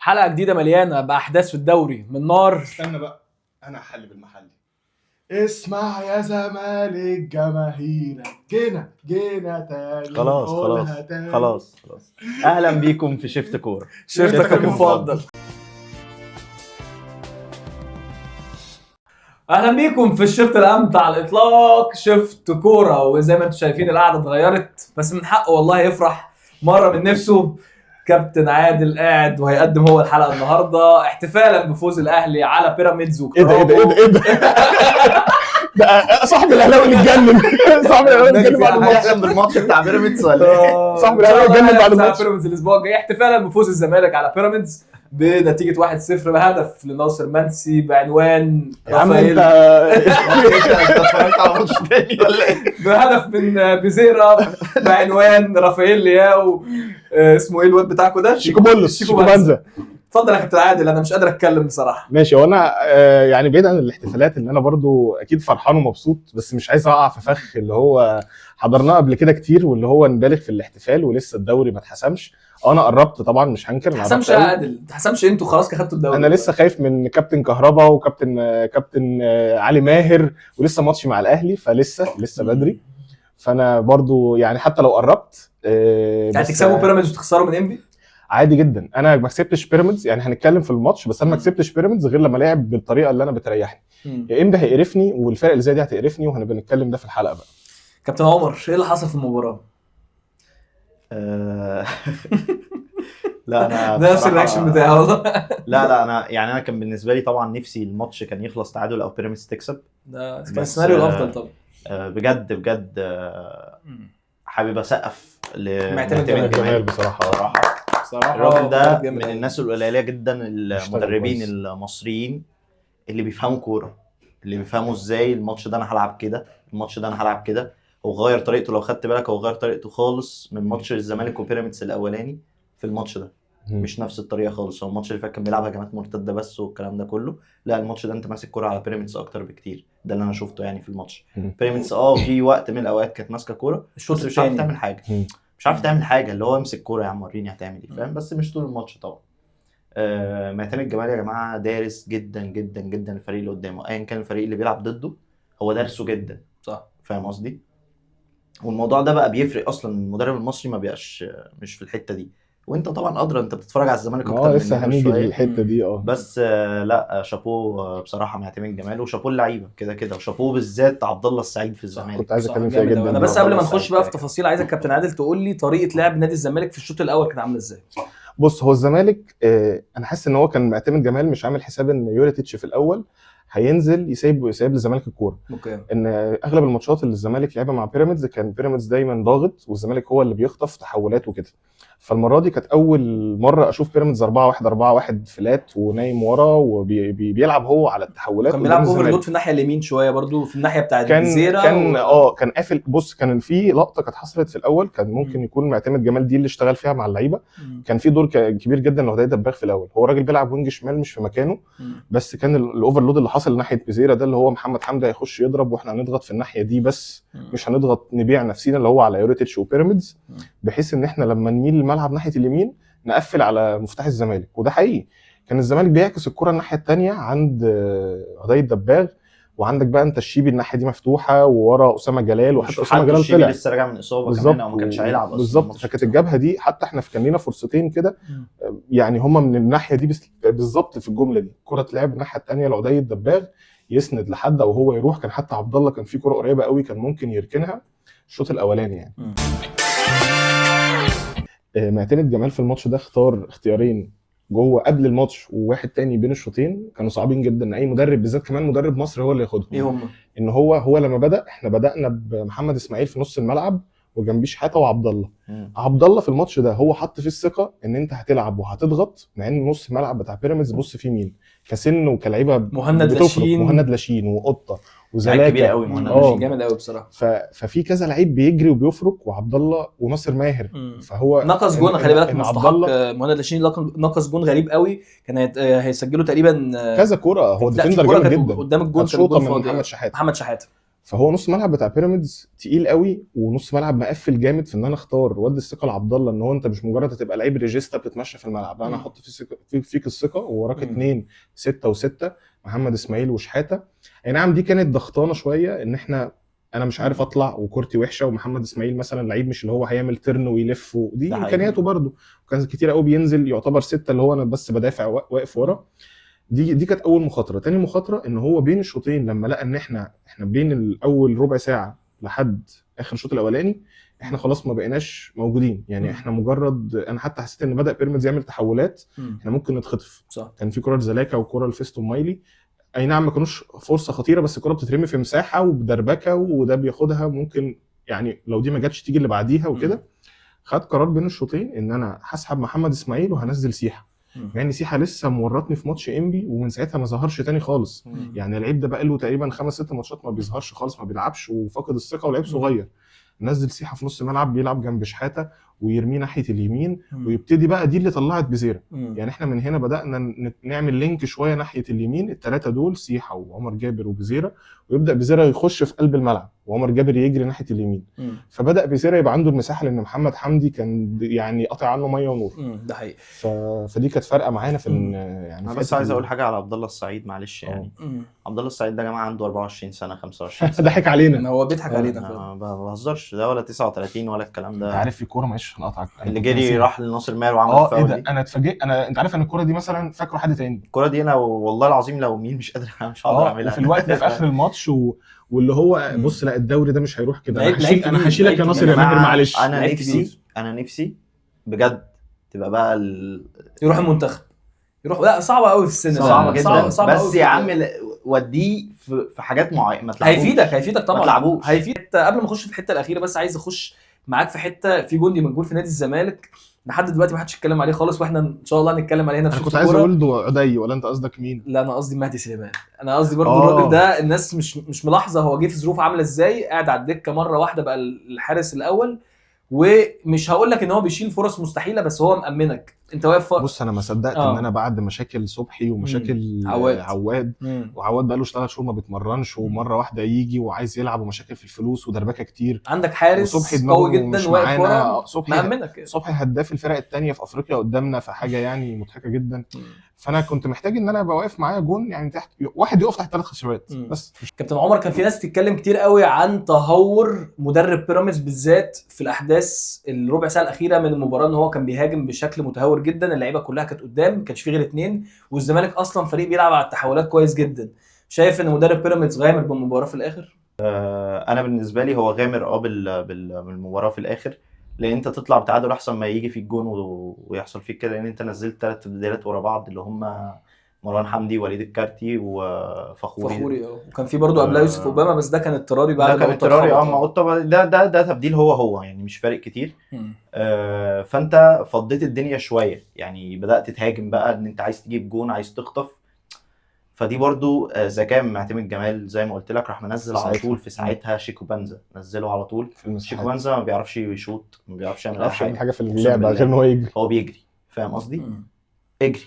حلقه جديده مليانه باحداث في الدوري من نار. استنى بقى، انا هحل بالمحلي. اسمع يا زمالك جماهيرك، جينا تاني. خلاص اهلا بيكم في شيفت كوره. شفتك المفضل. اهلا بيكم في الشفت الامتع على الاطلاق، شفت كوره. وزي ما انتم شايفين القعده اتغيرت، بس من حقه والله يفرح مره من نفسه. كابتن عادل قاعد وهيقدم هو الحلقه النهارده احتفالا بفوز الاهلي على بيراميدز. ايه ده صاحب الاهلاوي اللي اتجنن. صاحب الاهلاوي اللي اتجنن بعد الماتش. بالماتش بتاع بيراميدز ولا صاحب الاهلاوي اتجنن بعد الماتش. بيراميدز الاسبوع الجاي احتفالا بفوز الزمالك على بيراميدز بنتيجه 1-0 بهدف لناصر منسي بعنوان يا عم انت اتفرجت على ماتش تاني ولا ايه؟ بهدف من بيزيرا بعنوان رافائيل لياو. اسمه ايه الواد بتاعكم ده؟ شيكو بانزا. اتفضل يا كابتن عادل، انا مش قادر اتكلم بصراحه. ماشي، وانا يعني بعيد عن الاحتفالات ان انا برضو اكيد فرحان ومبسوط، بس مش عايز اقع في فخ اللي هو حضرناه قبل كده كتير، واللي هو نبالغ في الاحتفال ولسه الدوري ما اتحسمش. انا قربت طبعا، مش هنكر. ما تحسمش يا عادل، ما تحسمش، انتوا خلاص خدتوا الدوري. انا لسه خايف من كابتن كهربا وكابتن علي ماهر، ولسه ماتش مع الاهلي، فلسه بدري. فانا برضو يعني حتى لو قربت يعني تكسبوا بيراميدز وتخسروا من انبي عادي جدا. انا ما كسبتش بيراميدز، يعني هنتكلم في الماتش، بس انا ما كسبتش بيراميدز غير لما لعب بالطريقه اللي انا بتريحني. يا اما هيقرفني، والفرق اللي زي دي هتقرفني، وهنبقى نتكلم ده في الحلقه بقى. كابتن عمر، ايه اللي حصل في المباراه؟ لا انا ده نفس الرياكشن بتاعي والله. لا انا كان بالنسبه لي طبعا نفسي الماتش كان يخلص تعادل او بيراميدز تكسب. ده كان السيناريو الافضل طبعا. بجد حابب اسقف معتمد جمال بصراحه. الراجل ده من الناس القليله جدا المدربين المصريين اللي بيفهموا كوره، اللي بيفهموا ازاي الماتش ده انا هلعب كده، الماتش ده انا هلعب كده. هو غير طريقته، لو خدت بالك هو غير طريقته خالص من ماتش الزمالك وبيراميدز الاولاني. في الماتش ده مش نفس الطريقه خالص. هو الماتش اللي فات كان بيلعب هجمات مرتده بس والكلام ده كله. لا، الماتش ده انت ماسك كوره على بيراميدز اكتر بكتير. ده اللي انا شفته يعني في الماتش. بيراميدز في وقت من الاوقات كانت ماسكه كوره، الشوط مش عارف الثاني تعمل حاجه. مش عارف تعمل حاجه، اللي هو امسك كوره يا عم وريني هتعمل ايه، فاهم؟ بس مش طول الماتش طبعا. معتمد جمال يا جماعه دارس جدا جدا جدا الفريق اللي قدامه، ايا كان الفريق اللي بيلعب ضده هو دارسه جدا. صح، فاهم قصدي؟ والموضوع ده بقى بيفرق اصلا. المدرب المصري ما بيبقاش مش في الحته دي، وانت طبعا ادرى، انت بتتفرج على الزمالك اكتر مني. لسه هنيجي للحته دي. بس لا، شابوه بصراحه معتمد جمال، وشابوه اللعيبه كده، وشابوه بالذات عبد الله السعيد في الزمالك. كنت عايز اتكلم فيها جدا. انا بس قبل ما نخش بقى في تفاصيل، عايزك كابتن عادل تقول لي طريقه لعب نادي الزمالك في الشوط الاول كانت عامله ازاي. بص، هو الزمالك انا حاسس ان هو كان معتمد جمال مش عامل حساب ان يوريتيتش في الاول هينزل يسيب للزمالك الكوره. ان اغلب الماتشات اللي الزمالك لعبها مع بيراميدز كان بيراميدز دايما ضاغط، والزمالك هو اللي بيخطف تحولات وكده. فالمره دي كانت اول مره اشوف بيراميدز 4-1 فلات ونايم ورا وبيلعب هو على التحولات. كان بيلعب اوفرلود في الناحيه اليمين شويه، برضو في الناحيه بتاعه الجزيره. كان قافل. بص، كان في لقطه كانت حصلت في الاول، كان ممكن يكون معتمد جمال دي اللي اشتغل فيها مع اللعيبه. كان في دور كبير جدا لهداية دباغ في الاول. هو راجل بيلعب وينج شمال مش في مكانه. بس كان الاوفرلود اللي حصل ناحيه بيزيرا ده، اللي هو محمد حمدي هيخش يضرب واحنا هنضغط في الناحيه دي، بس مش هنضغط نبيع نفسنا اللي هو على يوريتيتش وبيراميدز، بحيث ان احنا لما نميل الملعب ناحيه اليمين نقفل على مفتاح الزمالك. وده حقيقي كان الزمالك بيعكس الكره الناحيه الثانيه عند هداية دباغ، وعندك بقى انت الشيبي الناحيه دي مفتوحه، وورا اسامه جلال، وحتى اسامه جلال طلع لسه راجع من اصابه كمان، او ما كانش هيلعب اصلا بالظبط. فكانت الجبهه دي حتى احنا كان لنا فرصتين كده، يعني هما من الناحيه دي بالظبط. في الجمله دي كره تلعب الناحيه الثانيه لهداية دباغ يسند لحد او هو يروح. كان حتى عبد الله كان في كره قريبه قوي كان ممكن يركنها الشوط الاولاني يعني. معتمد جمال في الماتش ده اختار اختيارين جوه قبل الماتش وواحد تاني بين الشوطين كانوا صعبين جدا ان اي مدرب، بالذات كمان مدرب مصري، هو اللي ياخدهم. ايه هم؟ ان هو لما احنا بدانا بمحمد اسماعيل في نص الملعب وجنبيه شحاته وعبد الله. عبد الله في الماتش ده هو حط فيه الثقه ان انت هتلعب وهتضغط، مع ان نص الملعب بتاع بيراميدز بص فيه مين كسن وكلعيبه. مهند لاشين وقطه وزلاكه كبير قوي. مهند جامد قوي بصراحه. ففي كذا لعيب بيجري وبيفرك، وعبد الله وناصر ماهر. فهو نقص جون، خلي بالك مستحق. مهند لاشين نقص جون غريب قوي، كان هيسجلوا تقريبا كذا كوره. هو ديفندر جامد جدا قدام الجون، شوطه من محمد شحاته. فهو نص ملعب بتاع بيراميدز تقيل قوي، ونص ملعب مقفل جامد في ان انا اختار وادي الثقه لعبد الله، ان هو انت مش مجرد هتبقى لعيب ريجيستا بتتمشى في الملعب، لا انا احط فيك الثقه، ووراك 2 6 و6 محمد اسماعيل وشحاته. اي نعم دي كانت ضغطانه شويه، ان انا مش عارف اطلع وكورتي وحشه، ومحمد اسماعيل مثلا لعيب مش اللي هو هيعمل ترن ويلف، ودي امكانياته برده، وكان كتير قوي بينزل يعتبر 6 اللي هو انا بس بدافع واقف ورا. دي كانت اول مخاطره. تاني مخاطره ان هو بين الشوطين لما لقى ان احنا بين الاول ربع ساعه لحد اخر الشوط الاولاني احنا خلاص ما بقيناش موجودين، يعني احنا مجرد، انا حتى حسيت ان بدا بيراميدز يعمل تحولات، احنا ممكن نتخطف. صح. كان في كره زلاكا وكره لفيستون مايلي، اي نعم ما كانوش فرصه خطيره، بس الكره بتترمي في مساحه وبدربكه وده بياخدها، ممكن يعني لو دي ما جاتش تيجي اللي بعديها وكده. خد قرار بين الشوطين ان انا هسحب محمد اسماعيل وهنزل سيحه، يعني سيحه لسه مورطني في ماتش انبي ومن ساعتها ما ظهرش تاني خالص. يعني اللعيب ده بقى له تقريبا 5-6 ماتشات ما بيظهرش خالص، ما بيلعبش وفاقد الثقه، ولعيب صغير. نزل سيحه في نص ملعب بيلعب جنب شحاته ويرميه ناحيه اليمين، ويبتدي بقى دي اللي طلعت بزيرة. يعني احنا من هنا بدانا نعمل لينك شويه ناحيه اليمين، الثلاثه دول سيحه وعمر جابر وبزيرة، ويبدا بزيرة يخش في قلب الملعب وعمر جابر يجري ناحيه اليمين. فبدا بزيرة يبقى عنده المساحه، لان محمد حمدي كان يعني قاطع عنه ميه ونور. ده حقيقي. فدي كانت فارقه معانا في يعني انا بس عايز اقول حاجه على عبد الله السعيد، معلش يعني. عبد الله السعيد ده يا جماعه عنده 24 سنه 25 سنه. ضحك علينا، هو بيضحك علينا. ما بهزرش، ده ولا 39 ولا الكلام ده. انت عارف في كوره، معلش هنقطعك، اللي جري راح لناصر ماهر وعمل فاول. ايه ده، انا اتفاجئت. انت عارف ان الكوره دي مثلا فاكره حد تاني، الكوره دي انا والله العظيم لو مين مش قادر مش هقدر اعملها. وفي الوقت ده في اخر الماتش واللي هو بص لا الدوري ده مش هيروح كده، انا هشيلك يا ناصر يا ماهر معلش. انا نفسي بجد تبقى بقى يروح المنتخب، يروح. لا صعبه قوي في السن، صعبه جدا. صعبة بس يا عم وديه في حاجات معينه ما تلعبوش. هيفيدك طبعا، ما تلعبوش. هيفيد. قبل ما نخش في الحته الاخيره بس عايز اخش معاك في حته في جندي مجهول في نادي الزمالك لحد دلوقتي ما حدش اتكلم عليه خالص، واحنا ان شاء الله هنتكلم عليه هنا في انا كنت عايز اقول عدي، ولا انت قصدك مين؟ لا انا قصدي مهدي سليمان. انا قصدي برضو الراجل ده الناس مش ملاحظه هو جه في ظروف عامله ازاي، قاعد على الدكه مره واحده بقى الحارس الاول، ومش هقول لك ان هو بيشيل فرص مستحيله بس هو مأمنك انت واقف. بص انا ما صدقت ان انا بعد مشاكل صبحي ومشاكل عواد وعواد بقى له 3 شهور ما بيتمرنش، ومره واحده يجي وعايز يلعب، ومشاكل في الفلوس ودربكه كتير، عندك حارس قوي جدا واقف ورا مأمنك. صبحي هداف الفرق الثانيه في افريقيا قدامنا، فحاجه يعني مضحكه جدا. فانا كنت محتاج ان انا ابقى واقف معايا جون، يعني تحت واحد يقف تحت 3 خشبات بس. كابتن عمر، كان في ناس تتكلم كتير قوي عن تهور مدرب بيراميدز بالذات في الاحداث الربع ساعه الاخيره من المباراه، ان هو كان بيهاجم بشكل متهور جدا، اللعيبه كلها كانت قدام، ما كانش في غير 2، والزمالك اصلا فريق بيلعب على التحولات كويس جدا. شايف ان مدرب بيراميدز غامر بالمباراه في الاخر؟ انا بالنسبه لي هو غامر بالمباراه في الاخر، لان انت تطلع بتعادل احسن ما يجي في الجون ويحصل فيك كده، لان انت نزلت 3 تبديلات ورا بعض اللي هم مروان حمدي وليد الكارتي وفخوري. وكان في برضو قبلها يوسف اوباما، بس ده كان اضطراري بعد ده كان اضطراري. ما قلت ده تبديل هو يعني مش فارق كتير. فانت فضيت الدنيا شويه، يعني بدات تهاجم بقى ان انت عايز تجيب جون، عايز تخطف. فدي برضو ذكاء من معتمد جمال زي ما قلت لك، راح منزل على طول في ساعتها شيكو بانزا، نزله على طول. شيكو بانزا ما بيعرفش يشوط، ما بيعرفش يعمل اي حاجه في اللعبه غير ان هو يجري. هو بيجري، فاهم قصدي؟ اجري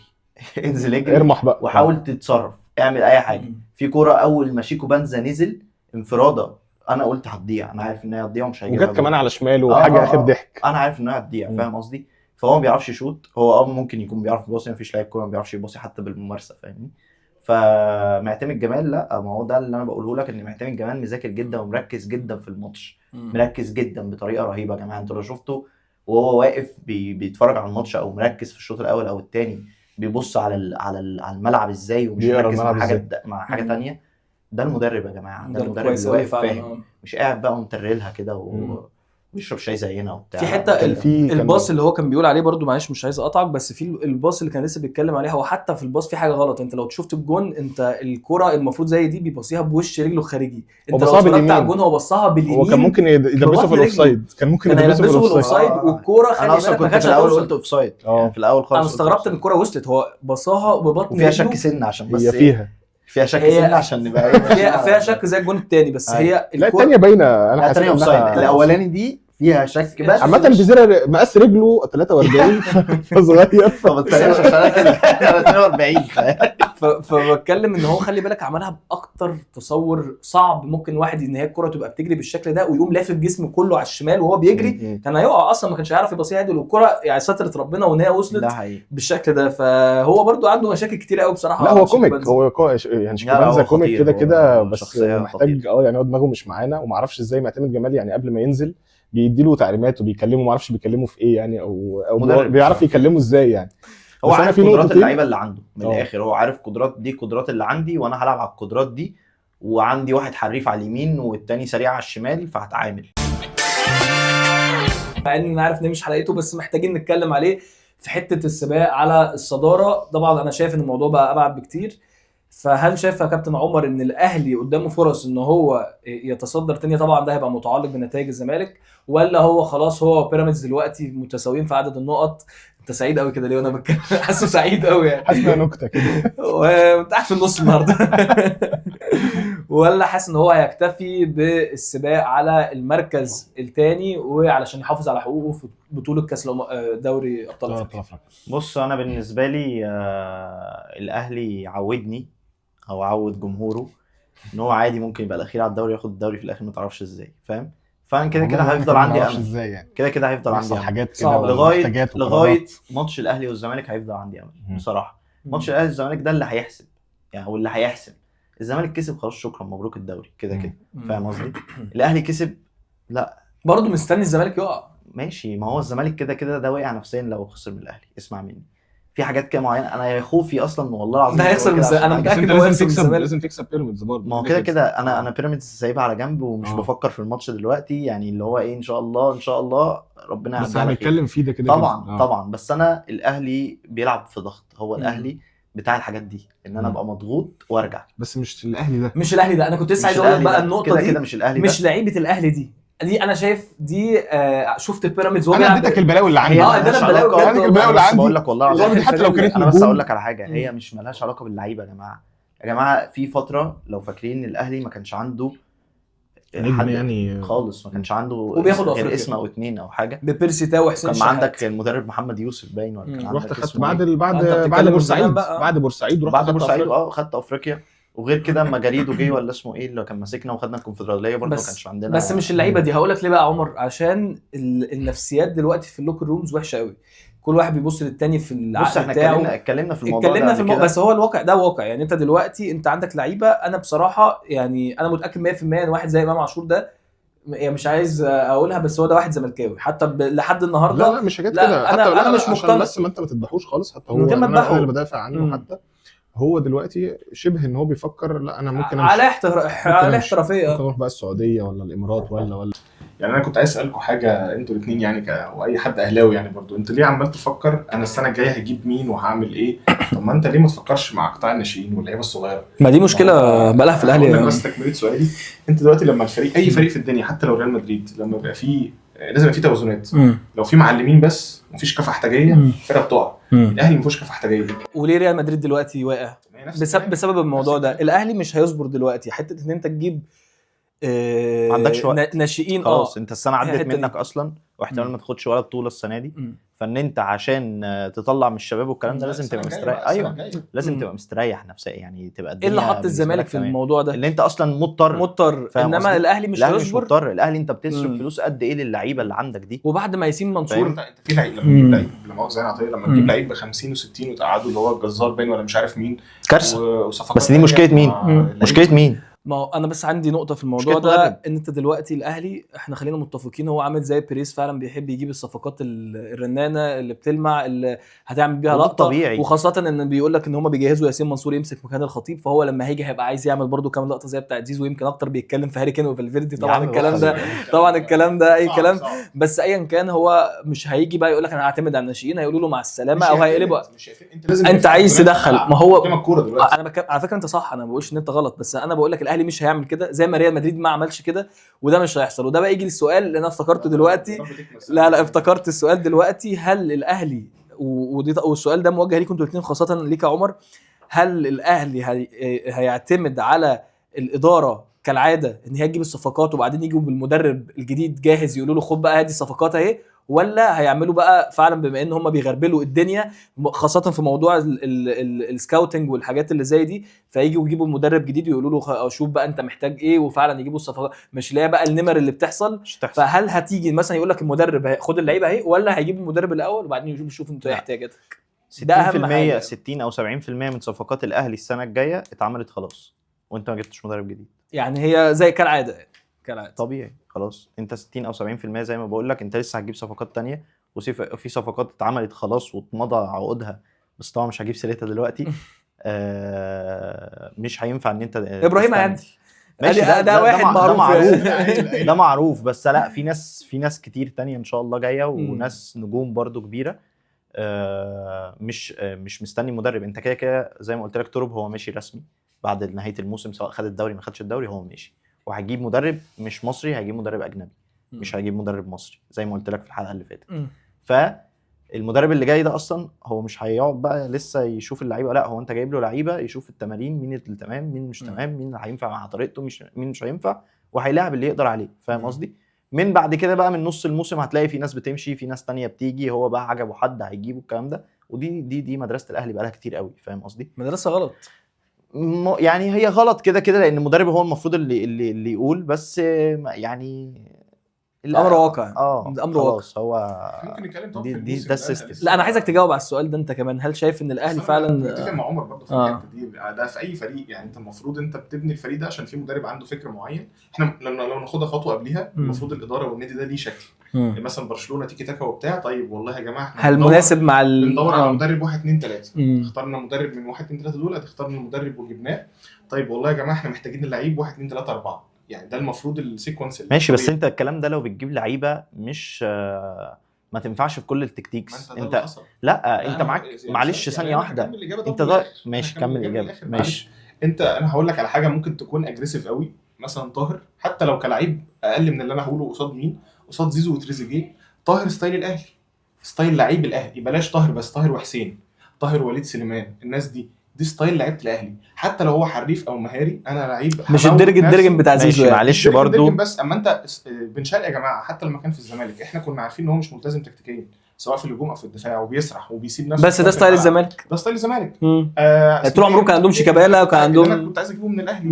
انزل اجري، ارمح بقى وحاول تتصرف، اعمل اي حاجه. في كوره اول ما شيكو بانزا نزل انفراده، انا قلت هتضيع، انا عارف ان هي هتضيع ومش هيجيبها، وجت كمان على شماله وحاجه اخر ضحك، انا عارف ان هي هتضيع، فاهم قصدي؟ فهو ما بيعرفش يشوط. هو ممكن يكون بيعرف يباصي، مفيش لاعب كوره ما بيعرفش يباصي حتى بالممارسه، فاهمني؟ فمعتمد جمال لا، ما هو ده اللي انا بقوله لك، ان معتمد جمال مذاكر جدا ومركز جدا في الماتش، مركز جدا بطريقه رهيبه. يا جماعه انتوا لو شفتوا وهو واقف بيتفرج على الماتش او مركز في الشوط الاول او الثاني، بيبص على الملعب ازاي ومش مركز مع حاجه ثانيه. ده المدرب يا جماعه، ده المدرب اللي واقف فاهم، مش قاعد بقى ومترلها كده ويشرب شاي زينا وبتاع. في حته الباص اللي هو كان بيقول عليه برضو، معلش مش عايز اقطعك، بس في الباص اللي كان لسه بيتكلم عليه، هو حتى في الباص في حاجه غلط. انت لو شفت الجون، انت الكره المفروض زي دي بيبصيها بوش رجله الخارجي، انت لو اتفرجت على الجون هو بصها باليمين. هو كان ممكن يدبسه في الاوفسايد، كان ممكن يدبسه في الاوفسايد. والكره خلي بالك ما كانتش في الاول قلت اوفسايد، يعني في الاول خالص انا استغربت ان الكره وصلت، هو بصاها ببطن وفيها شك سن عشان بس هي فيها شك سن عشان نبقى فيها شك زي الجون الثاني، بس هي لا الثانيه باينه. انا حاسس ان الاولاني دي فيها شك بس عامه فيزيرا مقاس رجله 43 فصغير ما بتسالش عشان انا كده 42 فبتكلم ان هو خلي بالك عملها باكتر تصور صعب ممكن واحد ان هي الكره تبقى بتجري بالشكل ده ويقوم لافف جسمه كله على الشمال وهو بيجري كان هيقع اصلا، ما كانش هيعرف يبصيها عادي والكره يعني سترت ربنا وان هي وصلت ده حقيقي. بالشكل ده. فهو برضو عنده مشاكل كتير قوي بصراحه. لا هو كوميك، يعني شيكابالا كوميك كده كده، بس محتاج يعني هو دماغه مش معانا وما اعرفش ازاي معتمد جمال يعني قبل ما ينزل بيديله تعليمات وبيكلمه، ما اعرفش بيكلمه في ايه يعني او بيعرف يكلمه ازاي يعني. هو عارف قدرات اللعيبه اللي عنده من الاخر، هو عارف قدرات دي قدرات اللي عندي وانا هلعب على القدرات دي، وعندي واحد حريف على اليمين والتاني سريع على الشمال فهتعامل. مع ان عارف ان مش حلقته بس محتاجين نتكلم عليه في حته السباق على الصداره. طبعا انا شايف ان الموضوع بقى ابعد بكتير، فهل شايف يا كابتن عمر ان الاهلي قدامه فرص ان هو يتصدر تاني؟ طبعا ده هيبقى متعلق بنتائج الزمالك، ولا هو خلاص هو بيراميدز دلوقتي متساويين في عدد النقط؟ انت سعيد قوي كده ليه وانا بتكلم؟ حاسه سعيد قوي يعني، حاسس نكته كده وانت قاعد في النص النهارده ولا حاسس ان هو هيكتفي بالسباق على المركز الثاني وعلشان يحافظ على حقوقه في بطوله كاس دوري ابطال افريقيا؟ بص انا بالنسبه لي الاهلي عودني او عود جمهوره ان هو عادي ممكن يبقى الاخير على الدوري ياخد الدوري في الاخر ما تعرفش ازاي، فاهم؟ فانا كده كده هيفضل عندي امل ازاي يعني، كده هيفضل عندي امل حاجات كده لغايه ماتش الاهلي والزمالك هيفضل عندي امل بصراحه. ماتش الاهلي والزمالك ده اللي هيحسب يعني، او اللي هيحسم. الزمالك كسب خلاص شكرا مبروك الدوري كده كده، فاهم قصدي؟ الاهلي كسب لا برضه مستني الزمالك يقع، ماشي، ما هو الزمالك كده كده ده واقع نفسيا لو خسر من الاهلي. اسمع مني، في حاجات كده معينه انا خوفي اصلا والله العظيم ده هيخسر من انا متاكد هو لازم تكسب بيراميدز برضه. ما هو كده كده انا بيراميدز سايبها على جنب ومش بفكر في الماتش دلوقتي يعني، اللي هو ايه ان شاء الله ربنا يعدي. بس هنتكلم فيه ده كده طبعا طبعا، بس انا الاهلي بيلعب في ضغط، هو الاهلي بتاع الحاجات دي ان انا ابقى مضغوط وارجع. بس مش الاهلي ده، مش الاهلي ده. انا كنت لسه عايز اقول لك بقى النقطه دي كده مش الاهلي، مش لعيبه الاهلي دي انا شايف دي شفت بيراميدز وهو انا اديتك البلاوي اللي عندي، اديتك البلاوي اللي عندي بقول لك والله العظيم حتى لو كانت انا بس اقول لك على حاجه، هي مش مالهاش علاقه باللعيبه يا جماعه في فتره لو فاكرين الاهلي ما كانش عنده نجم يعني خالص، ما كانش عنده وبياخد غير اسم او اتنين او حاجه ببيرسي تاو وحسين كان عندك المدرب محمد يوسف باين ولا كان رحت عندك خدت بعد بورسعيد بعد بورسعيد خدت افريقيا. وغير كده اما جريدو جه ولا اسمه ايه اللي كان ماسكنا وخدنا الكونفدراليه برضه ما كانش عندنا. بس مش اللعيبه دي. هقول لك ليه بقى يا عمر، عشان النفسيات دلوقتي في اللوكر رومز وحشه قوي، كل واحد بيبص للتاني في العقل بتاعه. احنا اتكلمنا في الموضوع بس هو الواقع ده واقع يعني. انت دلوقتي انت عندك لعيبه، انا بصراحه يعني انا متاكد 100% ان واحد زي امام عاشور ده يعني مش عايز اقولها بس هو ده واحد زملكاوي حتى لحد النهارده. لا مش حاجات كده، انا مش مقتنع بس ما انت ما تذبحوش خالص، حتى هو انا اللي بدافع عنه. حتى هو دلوقتي شبه ان هو بيفكر لا انا ممكن على احترافيه ممكن اروح بقى السعوديه ولا الامارات ولا يعني. انا كنت عايز اسالكم حاجه انتوا الاثنين يعني واي حد اهلاوي يعني برضو، انت ليه عمال تفكر انا السنه الجايه هجيب مين وهعمل ايه؟ طب ما انت ليه ما تفكرش مع قطاع الناشئين واللعيبه الصغيره؟ ما دي مشكله بقى لها في الاهلي يعني. بس تكمله سؤالي، انت دلوقتي لما الفريق اي فريق في الدنيا حتى لو ريال مدريد لما يبقى فيه لازم يبقى فيه توازنات، لو في معلمين بس مفيش كفه احتجاجيه الفرقه بتقع. الاهلي ما فيهوش كفه احتجاجيه. وليه ريال مدريد دلوقتي واقع؟ بسبب الموضوع ده. الاهلي مش هيصبر دلوقتي حته ان انت تجيب ما عندكش وقت ناشئين. خلاص انت السنه عدت منك اصلا واحتمال ما تاخدش ولا بطوله السنه دي. فان انت عشان تطلع من الشباب والكلام ده لازم تبقى مستريح. ايوه لازم تبقى مستريح نفسيا يعني، تبقى الدنيا. ايه اللي حط الزمالك في الموضوع ده؟ اللي انت اصلا مضطر انما الاهلي مش هيصبر. مضطر. الاهلي انت بتصرف فلوس قد ايه للعيبه اللي عندك دي، وبعد ما ياسين منصور انت في لعيب لما تجيب لعيب لما هو زي عطيه لما تجيب لعيب ب 50 و60 وتقعده اللي هو الجزار باين ولا مش عارف مين كارثه. بس دي مشكله مين؟ مشكله مين؟ ما هو انا بس عندي نقطه في الموضوع ده ان انت دلوقتي الاهلي احنا خلينا متفقين هو عامل زي بيريز فعلا بيحب يجيب الصفقات الرنانه اللي بتلمع اللي هتعمل بيها لقطه طبيعي. وخاصه ان بيقول لك ان هم بيجهزوا ياسين منصور يمسك مكان الخطيب، فهو لما هيجي هيبقى عايز يعمل برده كام لقطه زي بتاع زيزو ويمكن اكتر بيتكلم في هاري كين وفالفيردي. طبعا الكلام ده اي كلام. بس ايا كان هو مش هيجي بقى يقول لك انا هعتمد على الناشئين، هيقولوا له مع السلامه او هيقلبوا. انت عايز تدخل. ما هو انا على فكره انت صح، انا ما بقولش ان انت غلط، بس انا بقول لك الاهلي مش هيعمل كده زي ما ريال مدريد ما عملش كده، وده مش هيحصل. وده بقى يجي للسؤال اللي انا افتكرته دلوقتي. لا افتكرت السؤال دلوقتي. هل الاهلي والسؤال ده موجه ليكم انتوا الاثنين خاصه ليك يا عمر، هل الاهلي هيعتمد على الاداره كالعاده ان هي تجيب الصفقات وبعدين يجوا بالمدرب الجديد جاهز يقولوا له خد بقى هذه الصفقات اهي، ولا هيعملوا بقى فعلا بما ان هم بيغربلوا الدنيا خاصه في موضوع السكاوتنج والحاجات اللي زي دي، فييجوا يجيبوا مدرب جديد ويقولوا له شوف بقى انت محتاج ايه، وفعلا يجيبوا الصفقات مش لا بقى النمر اللي بتحصل. مش تحصل. فهل هتيجي مثلا يقول لك المدرب خد اللعيبه اهي، ولا هيجيبوا المدرب الاول وبعدين يشوف انت ايه لا. احتياجاتك؟ ده أهم حاجة. 60 او 70% من صفقات الاهلي السنه الجايه اتعملت خلاص وانت ما جبتش مدرب جديد. يعني هي زي كالعاده كالعاده طبيعي خلاص، انت 60 او 70% زي ما بقول لك، انت لسه هتجيب صفقات تانية، وفي صفقات اتعملت خلاص واتمضى عقودها، بس طبعا مش هجيب سيرتها دلوقتي. مش هينفع ان انت ابراهيم عادي ماشي، ده واحد معروف ده معروف، بس لا، في ناس كتير تانية ان شاء الله جايه، وناس نجوم برضو كبيره. مش مستني مدرب، انت كده كده زي ما قلت لك ترب هو ماشي رسمي بعد نهايه الموسم، سواء خد الدوري ما خدش الدوري هو ماشي، وهجيب مدرب مش مصري، هجيب مدرب اجنبي، مش هجيب مدرب مصري زي ما قلت لك في الحلقه اللي فاتت. فالمدرب اللي جاي ده اصلا هو مش هيقعد بقى لسه يشوف اللعيبه، لا هو انت جايب له لعيبه يشوف التمارين مين اللي تمام مين مش تمام، مين اللي هينفع مع طريقته مين مش هينفع، وهيلاعب اللي يقدر عليه. فاهم قصدي؟ من بعد كده بقى من نص الموسم هتلاقي في ناس بتمشي، في ناس تانية بتيجي، هو بقى عجبه حد هيجيبه الكلام ده. ودي مدرسه الاهلي بقى لها كتير قوي. فاهم قصدي؟ مدرسه غلط يعني هي غلط كده كده، لان المدرب هو المفروض اللي يقول، بس يعني امر واقع. امر خلاص هو ممكن نتكلم طب دي في دي الموسم ده السيستم. لا انا عايزك تجاوب على السؤال ده انت كمان. هل شايف ان الاهلي فعلا متفق مع عمر برضه في الحته دي؟ ده في اي فريق، يعني انت المفروض انت بتبني الفريق ده عشان في مدرب عنده فكر معين. احنا لو ناخدها خطوه قبليها، المفروض الاداره والنادي ده ليه شكل. يعني مثلا برشلونه تيكي تاكا وبتاع، طيب والله يا جماعه احنا هل مناسب مع بندور على مدرب 1 2 3، اخترنا مدرب من 1 2 3 دول، اخترنا المدرب وجبناه. طيب والله يا جماعه احنا محتاجين اللعيب 1 2 3 4، يعني ده المفروض السيكونس. ماشي، بس انت الكلام ده لو بتجيب لعيبه مش ما تنفعش في كل التكتيكس. انت لا انت معاك معلش ثانيه واحده، انت ده ماشي كمل الاجابه ماشي. انا هقول لك على حاجه ممكن تكون اجريسيف قوي، مثلا طاهر حتى لو كلاعب اقل من اللي انا هقوله قصاد مين، قصاد زيزو وتريزيجيه. طاهر ستايل الاهلي، ستايل لعيب الاهلي، بلاش طاهر بس، طاهر وحسين، طاهر وليد سليمان، الناس دي ستايل لعيبه الاهلي. حتى لو هو حريف او مهاري، انا لعيب مش الدرجن بتاع زيزو يعني. معلش برضو بس اما انت بن شرقي يا جماعه، حتى لما كان في الزمالك احنا كنا عارفين ان هو مش ملتزم تكتيكيا، سواء في الهجوم او في الدفاع، وبيسرح وبيسيب نفسه. بس ده ستايل الزمالك، ده ستايل الزمالك. طول عمرهم كان عندهم شيكابالا وكان عندهم، انا كنت عايز اجيبه من الاهلي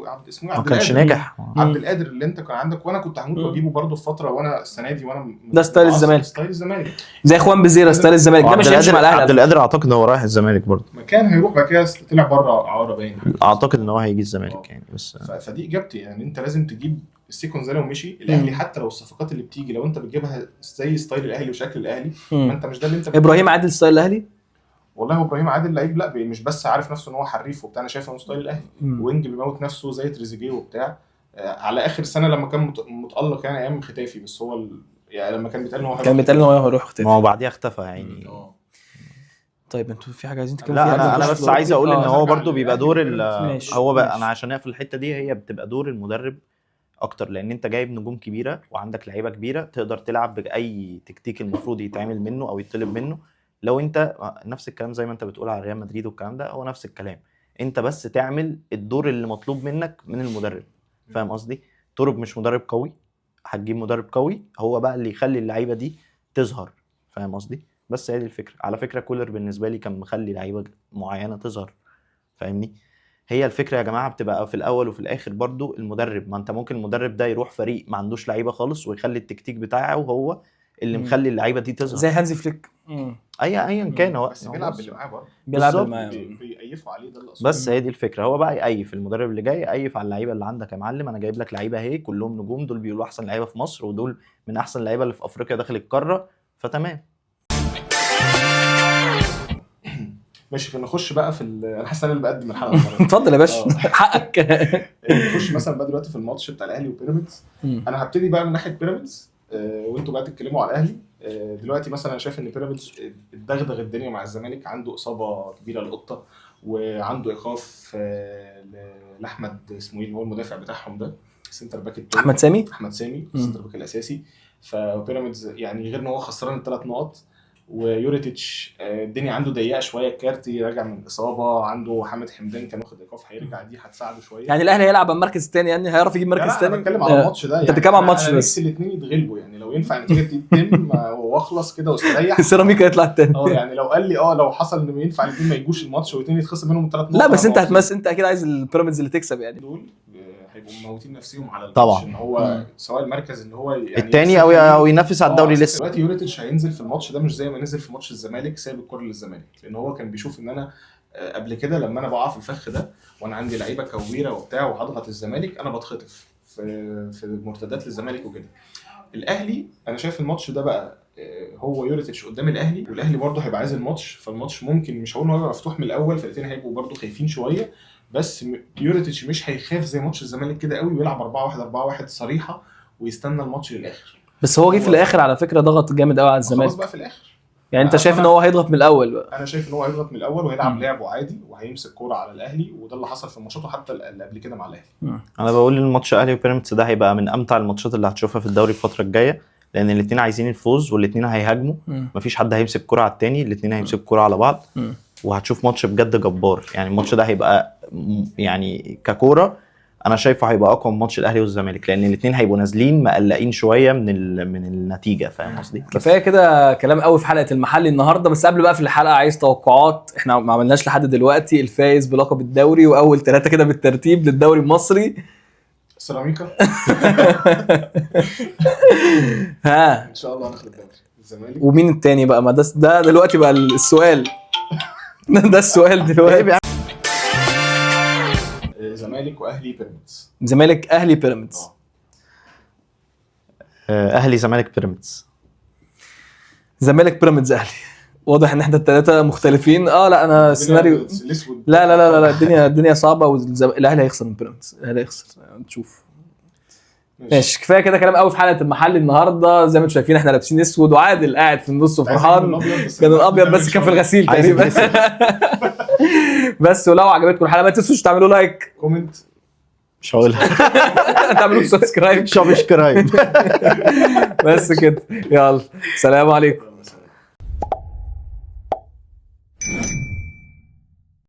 وعبد اسمه ما كانش ناجح. عبد القادر اللي انت كان عندك، وانا كنت هموت واجيبه برضه في فتره، وانا السنه دي وانا ده ستايل الزمالك، ستايل الزمالك زي اخوان بزيرة ستايل الزمالك. ده مش هيمشي مع الاهلي. عبد القادر اعتقد ان هو رايح الزمالك برضه، ما كان هيروح بعد كده طلع بره اعاره باين، اعتقد ان هو هيجي الزمالك يعني. بس فدي اجابتي، يعني انت لازم تجيب السيكونس ده. لو مشي الاهلي حتى لو الصفقات اللي بتيجي لو انت بتجيبها زي ستايل الاهلي وشكل الاهلي، ما انت مش ده اللي انت ابراهيم عادل ستايل الاهلي. والله هو ابراهيم عادل لعيب، لا مش بس عارف نفسه ان هو حريف وبتاع، انا شايفه انه ستايل الاهلي، وينج بيموت نفسه زي تريزيجيه وبتاع. على اخر سنه لما كان متالق يعني ايام ختافي، بس هو يعني لما كان بيتقال ان هو هيروح ختافي، ما هو بعديها اختفى يعني. طيب انتوا في حاجه عايزين تتكلموا فيها؟ لا انا بس عايز اقول ان هو برضو بيبقى دور هو بقى ماشي. انا عشان اقفل الحته دي، هي بتبقى دور المدرب اكتر، لان انت جايب نجوم كبيره وعندك لعيبه كبيره تقدر تلعب باي تكتيك المفروض يتعمل منه او يطلب منه. لو انت نفس الكلام زي ما انت بتقول على ريال مدريد والكلام ده، هو نفس الكلام، انت بس تعمل الدور اللي مطلوب منك من المدرب. فاهم قصدي؟ ترب مش مدرب قوي، هتجيب مدرب قوي هو بقى اللي يخلي اللعيبه دي تظهر. فاهم قصدي؟ بس هي دي الفكره. على فكره كولر بالنسبه لي كان مخلي لعيبه معينه تظهر. فاهمني؟ هي الفكره يا جماعه بتبقى في الاول وفي الاخر برضو المدرب. ما انت ممكن المدرب ده يروح فريق ما عندوش لعيبه خالص ويخلي التكتيك بتاعه هو اللي مخلي اللعيبه دي تظهر، زي هانزي فليك. ايا كان هو بس بيلعب باللي معاه برضه، بيلعب باللي معاه، بيقيفوا عليه، ده اللي بس هي دي الفكره. هو بقى يقيف المدرب اللي جاي، يقيف على اللعيبه اللي عندك يا معلم. انا جايب لك لعيبه اهي كلهم نجوم، دول بيقولوا احسن لعيبه في مصر، ودول من احسن لعيبه اللي في افريقيا داخل القاره، فتمام. ماشي. نخش بقى في انا حاسس ان انا اللي بقدم الحلقه. اتفضل يا باشا حقك. نخش مثلا بقى دلوقتي في الماتش بتاع الاهلي وبيراميدز. انا هبتدي بقى من ناحيه بيراميدز، وانتوا بقى تتكلموا على الاهلي. دلوقتي مثلا انا شايف ان بيراميدز اتدغدغ الدنيا مع الزمالك، عنده اصابه كبيره للقطه، وعنده ايقاف لاحمد اسمه ايه اللي هو المدافع بتاعهم ده، سنتر باك التاني، احمد سامي السنتر باك الاساسي. فبيراميدز يعني غير ان هو خسران ال3 نقط، ويوريتيتش الدنيا عنده ضيقه شويه، الكارتي راجع من اصابه، عنده حامد حمدان كان واخد ايقاف هيرجع، دي هتساعده شويه. يعني الاهلي هيلعب على المركز الثاني، يعني هيعرف يجيب مركز لا ثاني؟ انا بتكلم على الماتش ده. انت بتتكلم على الماتش انا بس. نفسي الاثنين يتغلبوا، يعني لو ينفع النتيجه تتم واخلص كده واستريح. سيراميكا يطلع الثاني. يعني لو قال لي لو حصل انه ينفع الاثنين ما يجوش الماتش والاثنين يتخصم منهم 3 نقط. لا بس انت هتمس، انت اكيد عايز البيراميدز اللي تكسب يعني. دول هيبقوا موتين نفسهم على الماتش طبعا. ان هو سواء المركز اللي هو يعني الثاني او ينافس على الدوري لسه. دلوقتي يوريتيتش هينزل في الماتش ده مش زي ما نزل في ماتش الزمالك سايب الكره للزمالك، لان هو كان بيشوف ان انا قبل كده لما انا بقع في الفخ ده وانا عندي لعيبه كويره وبتاع وهضغط الزمالك انا بتخطف في مرتدات للزمالك وكده. الاهلي انا شايف الماتش ده بقى هو يوريتيتش قدام الاهلي، والاهلي برضه هيبقى عايز الماتش، فالماتش ممكن مش هقول انه هيبقى مفتوح من الاول، فالاثنين هيبقوا برضه خايفين شويه، بس يوريتيتش مش هيخاف زي ماتش الزمالك كده قوي ويلعب 4-1 صريحه ويستنى الماتش للاخر. بس هو جه في الاخر على فكره ضغط جامد قوي على الزمالك. خلاص بقى في الاخر. يعني انت شايف ان هو هيضغط من الاول بقى؟ انا شايف ان هو هيضغط من الاول وهيلعب لعبه عادي وهيمسك كوره على الاهلي، وده اللي حصل في ماتشاته حتى اللي قبل كده مع الاهلي. انا بقول الماتش اهلي وبيراميدز ده هيبقى من امتع الماتشات اللي هتشوفها في الدوري الفتره الجايه، لان الاثنين عايزين الفوز والاثنين هيهاجموا، مفيش حد هيمسك كوره على الثاني، الاثنين هيمسكوا كوره على بعض، وهتشوف ماتش بجد جبار. يعني الماتش ده هيبقى يعني ككوره انا شايفه هيبقى اقوى من ماتش الاهلي والزمالك، لان الاثنين هيبقوا نازلين مقلقين شويه من النتيجه. فاهم قصدي؟ كفايه كده كلام قوي في حلقه المحلي النهارده. بس قبل بقى في الحلقه عايز توقعات، احنا ما عملناش لحد دلوقتي الفايز بلقب الدوري واول 3 كده بالترتيب للدوري المصري. سيراميكا ها ان شاء الله هناخد الدوري. الزمالك. ومين التاني بقى؟ ما ده دلوقتي بقى السؤال. ده السؤال دلوقتي. زمالك واهلي بيراميدز. زمالك اهلي بيراميدز. اهلي زمالك بيراميدز. زمالك بيراميدز اهلي. واضح ان احنا الثلاثه مختلفين. لا انا السيناريو لا لا لا لا الدنيا صعبه والاهلي هيخسر من بيراميدز. الاهلي هيخسر، نشوف. ماشي كفايه كده كلام قوي في حلقه المحل النهارده. زي ما انتم شايفين احنا لابسين اسود وعادل قاعد في النص وفرحان. كان الابيض بس كان في الغسيل تقريبا. بس ولو عجبتكم الحلقه ما تنسوش تعملوا لايك كومنت، مش هقولها. تعملوا سبسكرايب. سبسكرايب. بس كده، يلا سلام عليكم.